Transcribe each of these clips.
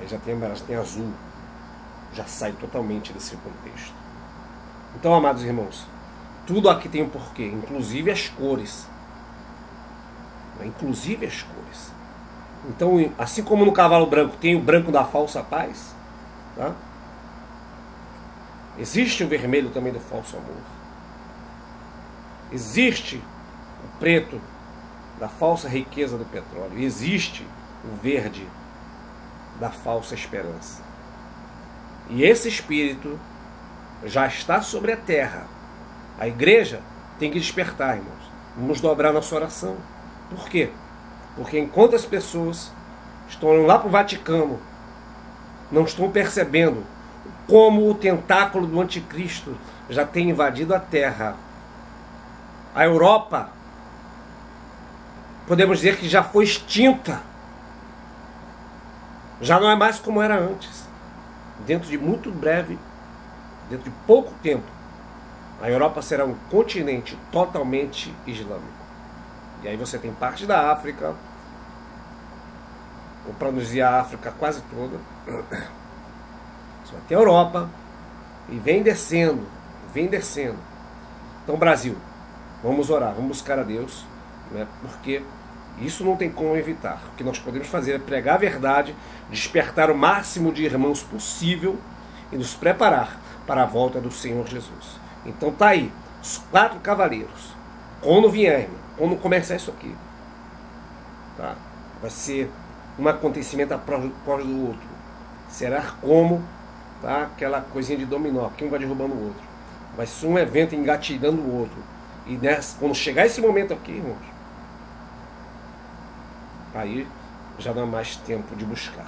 Aí já tem azul, já sai totalmente desse contexto. Então, amados irmãos, tudo aqui tem um porquê, inclusive as cores. Inclusive as cores. Então, assim como no cavalo branco tem o branco da falsa paz, tá? Existe o vermelho também do falso amor. Existe o preto da falsa riqueza do petróleo. Existe o verde da falsa esperança. E esse espírito já está sobre a terra. A igreja tem que despertar, irmãos. Vamos dobrar nossa oração. Por quê? Porque enquanto as pessoas estão indo lá para o Vaticano, não estão percebendo como o tentáculo do anticristo já tem invadido a terra. A Europa, podemos dizer que já foi extinta. Já não é mais como era antes. Dentro de muito breve, dentro de pouco tempo, a Europa será um continente totalmente islâmico. E aí você tem parte da África, ou para não dizer a África quase toda, você vai ter a Europa, e vem descendo, vem descendo. Então, Brasil, vamos orar, vamos buscar a Deus, né? Porque isso não tem como evitar. O que nós podemos fazer é pregar a verdade, despertar o máximo de irmãos possível e nos preparar para a volta do Senhor Jesus. Então tá aí, os 4 cavaleiros. Quando vier, irmão, quando começar isso aqui, tá? Vai ser um acontecimento após do outro. Será como, tá? Aquela coisinha de dominó, que um vai derrubando o outro. Vai ser um evento engatilhando o outro. E quando chegar esse momento aqui, irmãos, aí já não há mais tempo de buscar.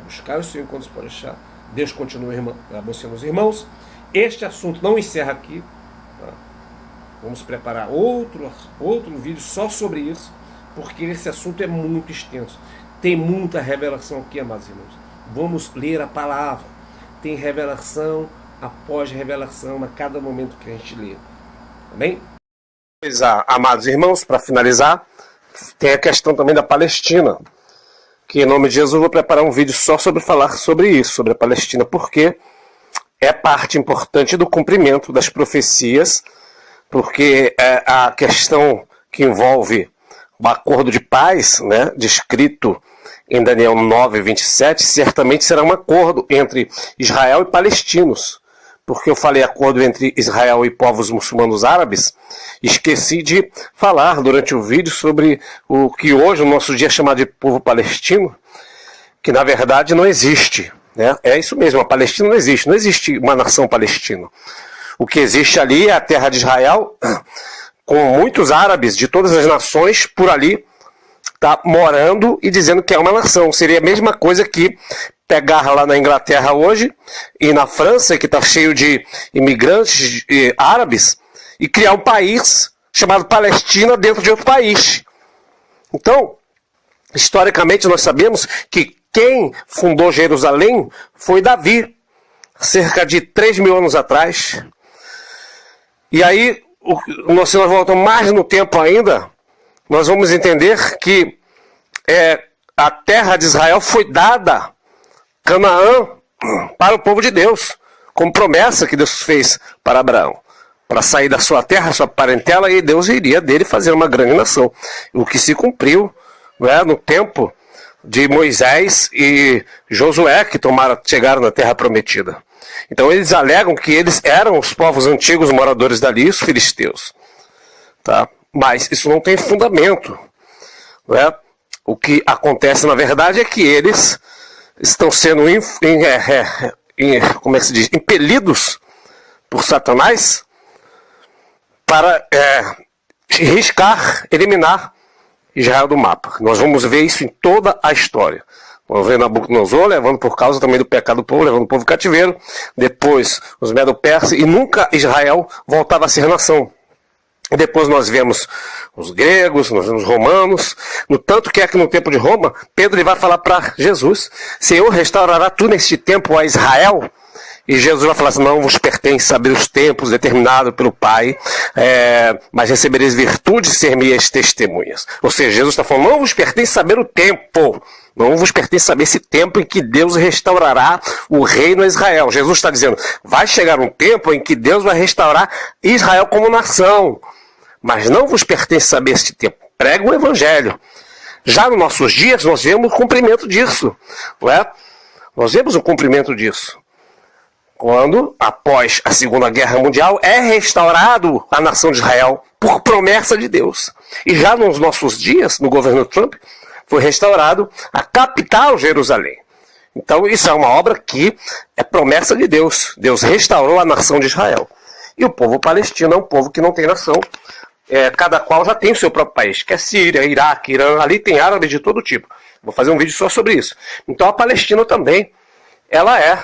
Buscar o Senhor enquanto se pode achar. Deus continua abençoando os irmãos. Este assunto não encerra aqui. Tá? Vamos preparar outro vídeo só sobre isso, porque esse assunto é muito extenso. Tem muita revelação aqui, amados irmãos. Vamos ler a palavra. Tem revelação após revelação a cada momento que a gente lê. Amém? Pois, amados irmãos, para finalizar, tem a questão também da Palestina, que em nome de Jesus eu vou preparar um vídeo só sobre falar sobre isso, sobre a Palestina, porque é parte importante do cumprimento das profecias, porque a questão que envolve o acordo de paz, né, descrito em Daniel 9:27, certamente será um acordo entre Israel e palestinos. Porque eu falei acordo entre Israel e povos muçulmanos árabes, esqueci de falar durante o vídeo sobre o que hoje, no nosso dia, é chamado de povo palestino, que na verdade não existe. Né? É isso mesmo, a Palestina não existe uma nação palestina. O que existe ali é a terra de Israel, com muitos árabes de todas as nações por ali, tá morando e dizendo que é uma nação. Seria a mesma coisa que pegar lá na Inglaterra hoje e na França, que está cheio de imigrantes árabes, e criar um país chamado Palestina dentro de outro país. Então, historicamente nós sabemos que quem fundou Jerusalém foi Davi, cerca de 3.000 anos atrás. E aí, se nós voltamos mais no tempo ainda, nós vamos entender que a terra de Israel foi dada, Canaã, para o povo de Deus, como promessa que Deus fez para Abraão, para sair da sua terra, sua parentela, e Deus iria dele fazer uma grande nação. O que se cumpriu, né, no tempo de Moisés e Josué, que chegaram na terra prometida. Então eles alegam que eles eram os povos antigos moradores dali, os filisteus. Tá? Mas isso não tem fundamento. Né? O que acontece na verdade é que eles estão sendo como é que se diz? Impelidos por Satanás para riscar, eliminar Israel do mapa. Nós vamos ver isso em toda a história. Vamos ver Nabucodonosor levando por causa também do pecado do povo, levando o povo cativeiro, depois os Medo-Persas, e nunca Israel voltava a ser nação. Depois nós vemos os gregos, nós vemos os romanos, no tanto que no tempo de Roma, Pedro ele vai falar para Jesus: Senhor, restaurará tu neste tempo a Israel? E Jesus vai falar assim: não vos pertence saber os tempos determinados pelo Pai, mas recebereis virtude e ser minhas testemunhas. Ou seja, Jesus está falando: não vos pertence saber o tempo, Não vos pertence saber esse tempo em que Deus restaurará o reino a Israel. Jesus está dizendo, vai chegar um tempo em que Deus vai restaurar Israel como nação. Mas não vos pertence saber esse tempo. Prega o evangelho. Já nos nossos dias, nós vemos o cumprimento disso. Não é? Nós vemos o cumprimento disso. Quando, após a Segunda Guerra Mundial, é restaurado a nação de Israel por promessa de Deus. E já nos nossos dias, no governo Trump, foi restaurado a capital Jerusalém. Então isso é uma obra que é promessa de Deus. Deus restaurou a nação de Israel. E o povo palestino é um povo que não tem nação. Cada qual já tem o seu próprio país, que é Síria, Iraque, Irã, ali tem árabes de todo tipo. Vou fazer um vídeo só sobre isso. Então a Palestina também, ela é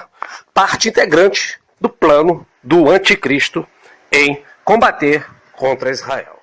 parte integrante do plano do anticristo em combater contra Israel.